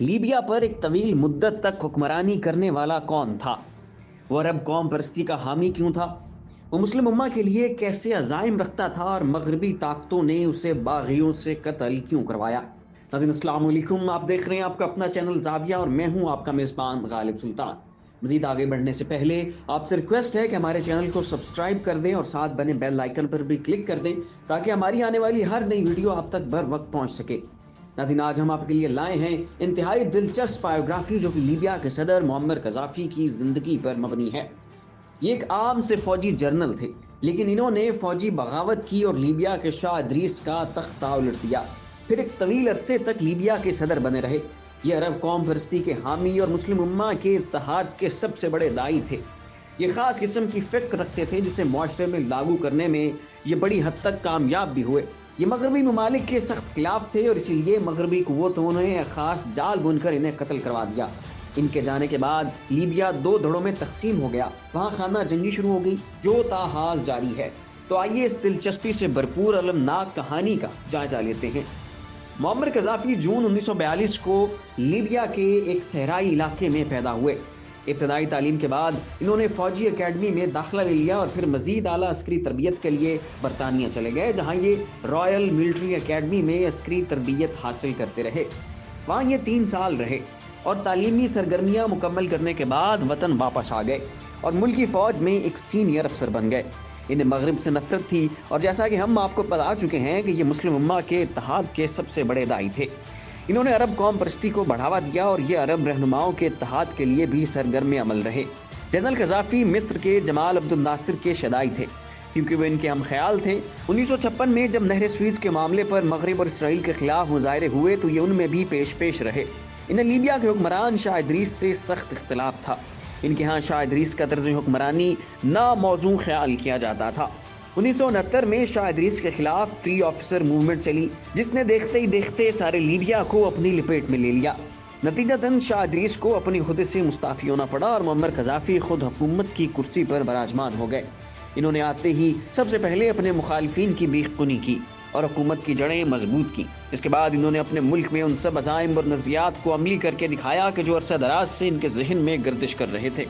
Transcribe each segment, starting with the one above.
Libya پر ایک طویل مدت تک حکمرانی کرنے والا کون تھا؟ وہ عرب قوم پرستی کا حامی کیوں تھا؟ وہ مسلم امہ کے لیے کیسے عزائم رکھتا تھا اور مغربی طاقتوں نے اسے باغیوں سے قتل کیوں کروایا؟ ناظرین السلام علیکم، آپ دیکھ رہے ہیں آپ کا اپنا چینل زاویہ اور میں ہوں آپ کا میزبان غالب سلطان۔ مزید آگے بڑھنے سے پہلے آپ سے ریکویسٹ ہے کہ ہمارے چینل کو سبسکرائب کر دیں اور ساتھ بنے بیل آئیکن پر بھی کلک کر دیں تاکہ ہماری آنے والی ہر نئی ویڈیو آپ تک بر وقت پہنچ سکے۔ ناظرین آج ہم آپ کے لیے لائے ہیں انتہائی دلچسپ بایوگرافی جو کہ لیبیا کے صدر معمر قذافی کی زندگی پر مبنی ہے۔ یہ ایک عام سے فوجی جرنل تھے، لیکن انہوں نے فوجی بغاوت کی اور لیبیا کے شاہ ادریس کا تختہ الٹ دیا۔ پھر ایک طویل عرصے تک لیبیا کے صدر بنے رہے۔ یہ عرب قوم پرستی کے حامی اور مسلم امہ کے اتحاد کے سب سے بڑے داعی تھے۔ یہ خاص قسم کی فکر رکھتے تھے جسے معاشرے میں لاگو کرنے میں یہ بڑی حد تک کامیاب بھی ہوئے۔ یہ مغربی ممالک کے سخت خلاف تھے اور اسی لیے مغربی قوتوں نے ایک خاص جال بن کر انہیں قتل کروا دیا۔ ان کے جانے کے بعد لیبیا دو دھڑوں میں تقسیم ہو گیا۔ وہاں خانہ جنگی شروع ہو گئی جو تاحال جاری ہے۔ تو آئیے اس دلچسپی سے بھرپور المناک کہانی کا جائزہ لیتے ہیں۔ معمر قذافی جون 1942 کو لیبیا کے ایک صحرائی علاقے میں پیدا ہوئے۔ ابتدائی تعلیم کے بعد انہوں نے فوجی اکیڈمی میں داخلہ لے لیا اور پھر مزید اعلیٰ عسکری تربیت کے لیے برطانیہ چلے گئے، جہاں یہ رائل ملٹری اکیڈمی میں عسکری تربیت حاصل کرتے رہے۔ وہاں یہ 3 سال رہے اور تعلیمی سرگرمیاں مکمل کرنے کے بعد وطن واپس آ گئے اور ملکی فوج میں ایک سینئر افسر بن گئے۔ انہیں مغرب سے نفرت تھی اور جیسا کہ ہم آپ کو بتا چکے ہیں کہ یہ مسلم امہ کے اتحاد کے سب سے بڑے داعی تھے۔ انہوں نے عرب قوم پرستی کو بڑھاوا دیا اور یہ عرب رہنماؤں کے اتحاد کے لیے بھی سرگرم عمل رہے۔ جنرل قذافی مصر کے جمال عبد الناصر کے شدائی تھے کیونکہ وہ ان کے ہم خیال تھے۔ 1956 میں جب نہر سوئز کے معاملے پر مغرب اور اسرائیل کے خلاف مظاہرے ہوئے تو یہ ان میں بھی پیش رہے۔ انہیں لیبیا کے حکمران شاہ ادریس سے سخت اختلاف تھا۔ ان کے ہاں شاہ ادریس کا طرز حکمرانی ناموزوں خیال کیا جاتا تھا۔ 1969 میں شاہ ادریس کے خلاف فری آفیسر موومنٹ چلی جس نے دیکھتے ہی دیکھتے سارے لیبیا کو اپنی لپیٹ میں لے لیا۔ نتیجتاً شاہ ادریس کو اپنی عہدے سے مستعفی ہونا پڑا اور معمر قذافی خود حکومت کی کرسی پر براجمان ہو گئے۔ انہوں نے آتے ہی سب سے پہلے اپنے مخالفین کی بیخ کنی کی اور حکومت کی جڑیں مضبوط کی۔ اس کے بعد انہوں نے اپنے ملک میں ان سب عزائم اور نظریات کو عملی کر کے دکھایا کہ جو عرصہ دراز سے ان کے ذہن میں گردش کر رہے تھے۔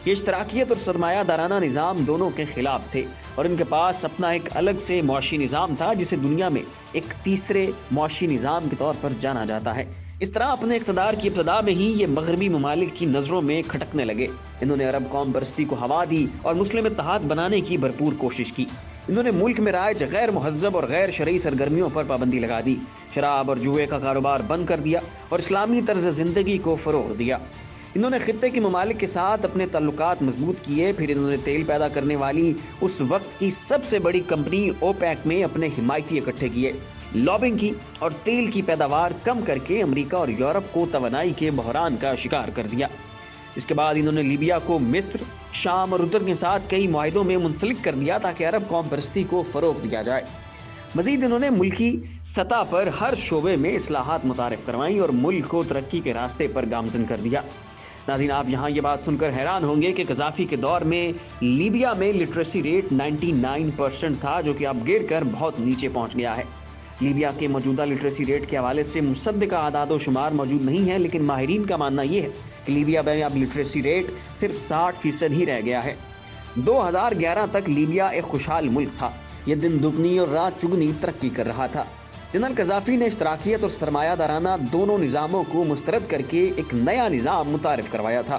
یہ اشتراکیت اور سرمایہ دارانہ نظام دونوں کے خلاف تھے اور ان کے پاس اپنا ایک الگ سے معاشی نظام تھا جسے دنیا میں ایک تیسرے معاشی نظام کے طور پر جانا جاتا ہے۔ اس طرح اپنے اقتدار کی ابتدا میں ہی یہ مغربی ممالک کی نظروں میں کھٹکنے لگے۔ انہوں نے عرب قوم پرستی کو ہوا دی اور مسلم اتحاد بنانے کی بھرپور کوشش کی۔ انہوں نے ملک میں رائج غیر مہذب اور غیر شرعی سرگرمیوں پر پابندی لگا دی، شراب اور جوئے کا کاروبار بند کر دیا اور اسلامی طرز زندگی کو فروغ دیا۔ انہوں نے خطے کے ممالک کے ساتھ اپنے تعلقات مضبوط کیے۔ پھر انہوں نے تیل پیدا کرنے والی اس وقت کی سب سے بڑی کمپنی اوپیک میں اپنے حمایتی اکٹھے کیے، لابنگ کی اور تیل کی پیداوار کم کر کے امریکہ اور یورپ کو توانائی کے بحران کا شکار کر دیا۔ اس کے بعد انہوں نے لیبیا کو مصر، شام اور اردن کے ساتھ کئی معاہدوں میں منسلک کر دیا تاکہ عرب قوم پرستی کو فروغ دیا جائے۔ مزید انہوں نے ملکی سطح پر ہر شعبے میں اصلاحات متعارف کروائیں اور ملک کو ترقی کے راستے پر گامزن کر دیا۔ ناظرین آپ یہاں یہ بات سن کر حیران ہوں گے کہ قذافی کے دور میں لیبیا میں لٹریسی ریٹ 99% تھا، جو کہ اب گر کر بہت نیچے پہنچ گیا ہے۔ لیبیا کے موجودہ لٹریسی ریٹ کے حوالے سے مصدقہ اعداد و شمار موجود نہیں ہے، لیکن ماہرین کا ماننا یہ ہے کہ لیبیا میں اب لٹریسی ریٹ صرف 60% ہی رہ گیا ہے۔ 2011 تک لیبیا ایک خوشحال ملک تھا۔ یہ دن دگنی اور رات چگنی ترقی کر رہا تھا۔ جنرل قذافی نے اشتراکیت اور سرمایہ دارانہ دونوں نظاموں کو مسترد کر کے ایک نیا نظام متعارف کروایا تھا۔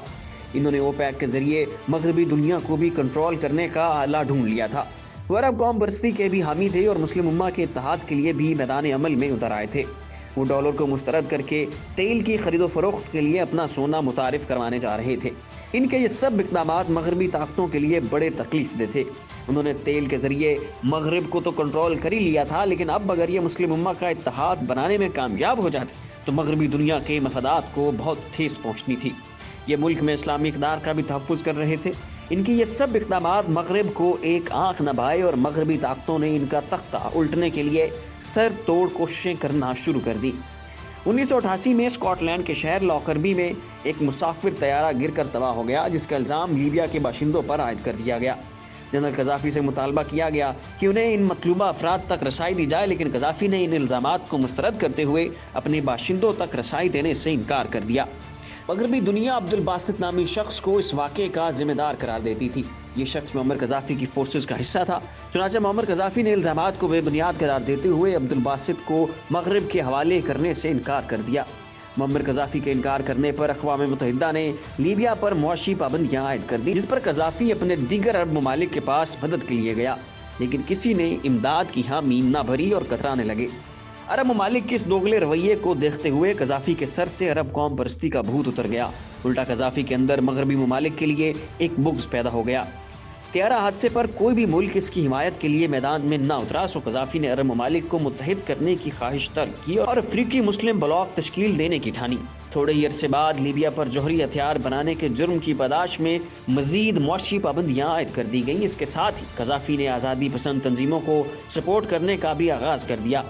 انہوں نے اوپیک کے ذریعے مغربی دنیا کو بھی کنٹرول کرنے کا آلہ ڈھونڈ لیا تھا۔ وہ عرب قوم پرستی کے بھی حامی تھے اور مسلم امہ کے اتحاد کے لیے بھی میدان عمل میں اتر آئے تھے۔ وہ ڈالر کو مسترد کر کے تیل کی خرید و فروخت کے لیے اپنا سونا متعارف کروانے جا رہے تھے۔ ان کے یہ سب اقدامات مغربی طاقتوں کے لیے بڑے تکلیف دہ تھے۔ انہوں نے تیل کے ذریعے مغرب کو تو کنٹرول کر ہی لیا تھا، لیکن اب اگر یہ مسلم امہ کا اتحاد بنانے میں کامیاب ہو جاتے تو مغربی دنیا کے مفادات کو بہت ٹھیس پہنچنی تھی۔ یہ ملک میں اسلامی اقدار کا بھی تحفظ کر رہے تھے۔ ان کی یہ سب اقدامات مغرب کو ایک آنکھ نہ بھائے اور مغربی طاقتوں نے ان کا تختہ الٹنے کے لیے سر توڑ کوششیں کرنا شروع کر دی۔ 1988 میں اسکاٹ لینڈ کے شہر لاکربی میں ایک مسافر طیارہ گر کر تباہ ہو گیا، جس کا الزام لیبیا کے باشندوں پر عائد کر دیا گیا۔ جنرل قذافی سے مطالبہ کیا گیا کہ انہیں ان مطلوبہ افراد تک رسائی دی جائے، لیکن قذافی نے ان الزامات کو مسترد کرتے ہوئے اپنے باشندوں تک رسائی دینے سے انکار کر دیا۔ مغربی دنیا عبد الباسط نامی شخص کو اس واقعے کا ذمہ دار قرار دیتی تھی۔ یہ شخص معمر قذافی کی فورسز کا حصہ تھا۔ چنانچہ معمر قذافی نے الزامات کو بے بنیاد قرار دیتے ہوئے عبد الباسط کو مغرب کے حوالے کرنے سے انکار کر دیا۔ معمر قذافی کے انکار کرنے پر اقوام متحدہ نے لیبیا پر معاشی پابندیاں عائد کر دی، جس پر قذافی اپنے دیگر عرب ممالک کے پاس مدد کے لیے گیا، لیکن کسی نے امداد کی حامی نہ بھری اور کترانے لگے۔ عرب ممالک کے اس دوگلے رویے کو دیکھتے ہوئے قذافی کے سر سے عرب قوم پرستی کا بھوت اتر گیا۔ الٹا قذافی کے اندر مغربی ممالک کے لیے ایک بغض پیدا ہو گیا۔ طیارہ حادثے پر کوئی بھی ملک اس کی حمایت کے لیے میدان میں نہ اترا، سو قذافی نے عرب ممالک کو متحد کرنے کی خواہش ترک کی اور افریقی مسلم بلاک تشکیل دینے کی ٹھانی۔ تھوڑے ہی عرصے بعد لیبیا پر جوہری ہتھیار بنانے کے جرم کی پاداش میں مزید معاشی پابندیاں عائد کر دی گئیں۔ اس کے ساتھ ہی قذافی نے آزادی پسند تنظیموں کو سپورٹ کرنے کا بھی آغاز کر دیا۔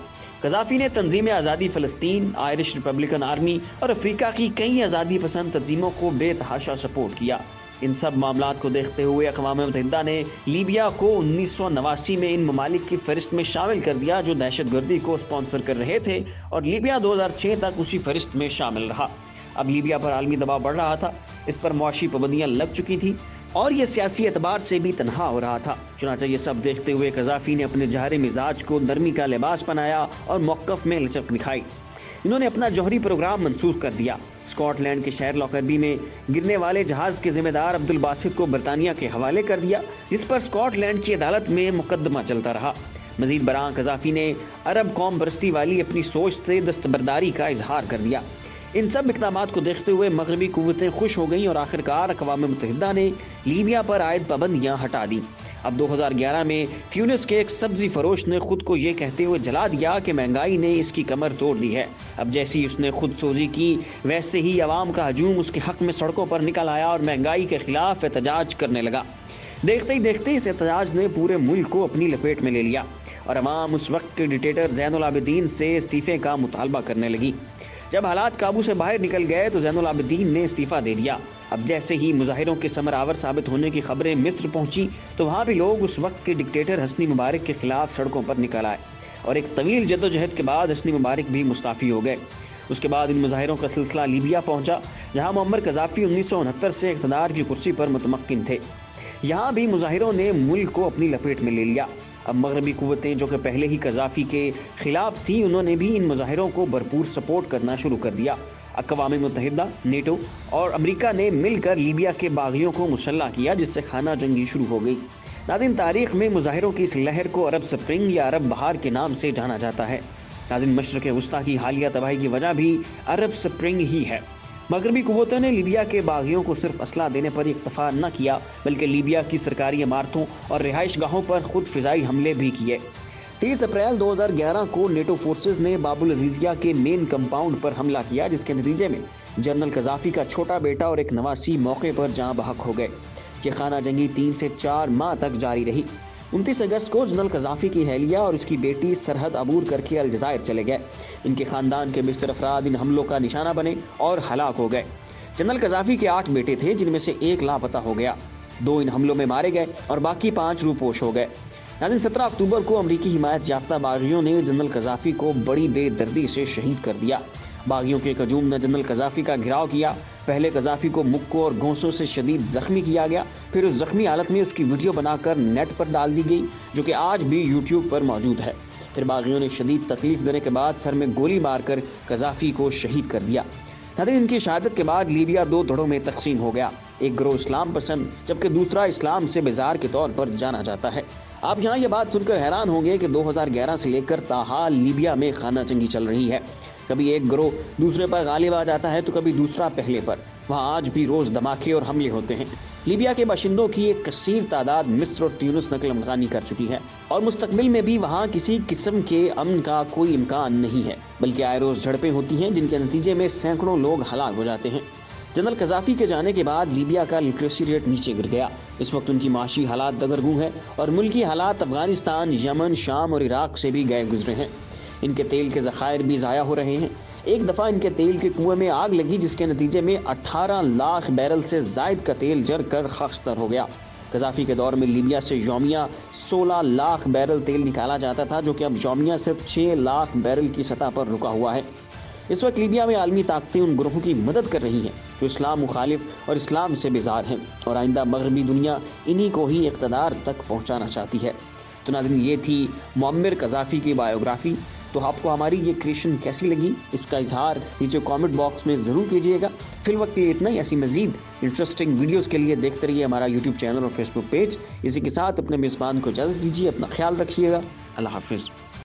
قذافی نے تنظیم آزادی فلسطین، آئرش ریپبلکن آرمی اور افریقہ کی کئی آزادی پسند تنظیموں کو بے تحاشا سپورٹ کیا۔ ان سب معاملات کو دیکھتے ہوئے اقوام متحدہ نے لیبیا کو 1989 میں ان ممالک کی فہرست میں شامل کر دیا جو دہشت گردی کو سپانسر کر رہے تھے، اور لیبیا 2006 تک اسی فہرست میں شامل رہا۔ اب لیبیا پر عالمی دباؤ بڑھ رہا تھا، اس پر معاشی پابندیاں لگ چکی تھی اور یہ سیاسی اعتبار سے بھی تنہا ہو رہا تھا۔ چنانچہ یہ سب دیکھتے ہوئے قذافی نے اپنے جوہری مزاج کو نرمی کا لباس پہنایا اور موقف میں لچک دکھائی۔ انہوں نے اپنا جوہری پروگرام منسوخ کر دیا۔ اسکاٹ لینڈ کے شہر لاکربی میں گرنے والے جہاز کے ذمہ دار عبد الباسط کو برطانیہ کے حوالے کر دیا، جس پر اسکاٹ لینڈ کی عدالت میں مقدمہ چلتا رہا۔ مزید برآں قذافی نے عرب قوم پرستی والی اپنی سوچ سے دستبرداری کا اظہار کر دیا۔ ان سب اقدامات کو دیکھتے ہوئے مغربی قوتیں خوش ہو گئیں اور آخرکار اقوام متحدہ نے لیبیا پر عائد پابندیاں ہٹا دیں۔ اب 2011 میں تیونس کے ایک سبزی فروش نے خود کو یہ کہتے ہوئے جلا دیا کہ مہنگائی نے اس کی کمر توڑ دی ہے۔ اب جیسی اس نے خود سوزی کی، ویسے ہی عوام کا ہجوم اس کے حق میں سڑکوں پر نکل آیا اور مہنگائی کے خلاف احتجاج کرنے لگا۔ دیکھتے ہی دیکھتے اس احتجاج نے پورے ملک کو اپنی لپیٹ میں لے لیا اور عوام اس وقت کے ڈکٹیٹر زین العابدین سے استعفے کا مطالبہ کرنے لگی۔ جب حالات قابو سے باہر نکل گئے تو زین العابدین نے استعفیٰ دے دیا۔ اب جیسے ہی مظاہروں کے ثمر آور ثابت ہونے کی خبریں مصر پہنچی تو وہاں بھی لوگ اس وقت کے ڈکٹیٹر حسنی مبارک کے خلاف سڑکوں پر نکل آئے اور ایک طویل جدوجہد کے بعد حسنی مبارک بھی مستعفی ہو گئے۔ اس کے بعد ان مظاہروں کا سلسلہ لیبیا پہنچا، جہاں معمر قذافی 1969 سے اقتدار کی کرسی پر متمکن تھے۔ یہاں بھی مظاہروں نے ملک کو اپنی لپیٹ میں لے لیا۔ اب مغربی قوتیں جو کہ پہلے ہی قذافی کے خلاف تھیں، انہوں نے بھی ان مظاہروں کو بھرپور سپورٹ کرنا شروع کر دیا۔ اقوام متحدہ، نیٹو اور امریکہ نے مل کر لیبیا کے باغیوں کو مسلح کیا، جس سے خانہ جنگی شروع ہو گئی۔ ناظرین، تاریخ میں مظاہروں کی اس لہر کو عرب سپرنگ یا عرب بہار کے نام سے جانا جاتا ہے۔ ناظرین، مشرق وسطیٰ کی حالیہ تباہی کی وجہ بھی عرب سپرنگ ہی ہے۔ مغربی قوتوں نے لیبیا کے باغیوں کو صرف اسلحہ دینے پر اکتفا نہ کیا، بلکہ لیبیا کی سرکاری عمارتوں اور رہائش گاہوں پر خود فضائی حملے بھی کیے۔ 30 اپریل 2011 کو نیٹو فورسز نے باب العزیزیہ کے مین کمپاؤنڈ پر حملہ کیا، جس کے نتیجے میں جنرل قذافی کا چھوٹا بیٹا اور ایک نواسی موقع پر جاں بحق ہو گئے۔ یہ خانہ جنگی 3 سے 4 ماہ تک جاری رہی۔ 29 اگست کو جنرل قذافی کی اہلیہ اور اس کی بیٹی سرحد عبور کر کے الجزائر چلے گئے۔ ان کے خاندان کے بیشتر افراد ان حملوں کا نشانہ بنے اور ہلاک ہو گئے۔ جنرل قذافی کے 8 بیٹے تھے، جن میں سے 1 لاپتہ ہو گیا، 2 ان حملوں میں مارے گئے اور باقی 5 روپوش ہو گئے۔ 17 اکتوبر کو امریکی حمایت یافتہ باغیوں نے جنرل قذافی کو بڑی بے دردی سے شہید کر دیا۔ باغیوں کے ہجوم نے جنرل قذافی کا گھیراؤ کیا۔ پہلے قذافی کو مکوں اور گھونسوں سے شدید زخمی کیا گیا، پھر اس زخمی حالت میں اس کی ویڈیو بنا کر نیٹ پر ڈال دی گئی، جو کہ آج بھی یوٹیوب پر موجود ہے۔ پھر باغیوں نے شدید تکلیف دینے کے بعد سر میں گولی مار کر قذافی کو شہید کر دیا۔ ان کی شہادت کے بعد لیبیا 2 دھڑوں میں تقسیم ہو گیا، ایک گروہ اسلام پسند جبکہ دوسرا اسلام سے بیزار کے طور پر جانا جاتا ہے۔ آپ یہاں یہ بات سن کر حیران ہوں گے کہ 2011 سے لے کر تاحال لیبیا میں خانہ جنگی چل رہی ہے۔ کبھی ایک گروہ دوسرے پر غالب آ جاتا ہے تو کبھی دوسرا پہلے پر۔ وہاں آج بھی روز دھماکے اور حملے ہوتے ہیں۔ لیبیا کے باشندوں کی ایک کثیر تعداد مصر اور تیونس نقل مکانی کر چکی ہے اور مستقبل میں بھی وہاں کسی قسم کے امن کا کوئی امکان نہیں ہے، بلکہ آئے روز جھڑپیں ہوتی ہیں جن کے نتیجے میں سینکڑوں لوگ ہلاک ہو جاتے ہیں۔ جنرل قذافی کے جانے کے بعد لیبیا کا لٹریسی ریٹ نیچے گر گیا۔ اس وقت ان کی معاشی حالات دگرگوں ہے اور ملکی حالات افغانستان، یمن، شام اور عراق سے بھی گئے گزرے ہیں۔ ان کے تیل کے ذخائر بھی ضائع ہو رہے ہیں۔ ایک دفعہ ان کے تیل کے کنویں میں آگ لگی، جس کے نتیجے میں 18 لاکھ بیرل سے زائد کا تیل جل کر خاکستر ہو گیا۔ قذافی کے دور میں لیبیا سے یومیہ 16 لاکھ بیرل تیل نکالا جاتا تھا، جو کہ اب یومیہ صرف 6 لاکھ بیرل کی سطح پر رکا ہوا ہے۔ اس وقت لیبیا میں عالمی طاقتیں ان گروہوں کی مدد کر رہی ہیں جو اسلام مخالف اور اسلام سے بیزار ہیں، اور آئندہ مغربی دنیا انہی کو ہی اقتدار تک پہنچانا چاہتی ہے۔ تو ناظرین، یہ تھی معمر قذافی کی بایوگرافی۔ تو آپ کو ہماری یہ کریشن کیسی لگی، اس کا اظہار نیچے کامنٹ باکس میں ضرور کیجیے گا۔ فی الوقت یہ اتنا ہی، ایسی مزید انٹرسٹنگ ویڈیوز کے لیے دیکھتے رہیے ہمارا یوٹیوب چینل اور فیس بک پیج۔ اسی کے ساتھ اپنے میزبان کو اجازت دیجیے، اپنا خیال رکھیے گا۔ اللہ حافظ۔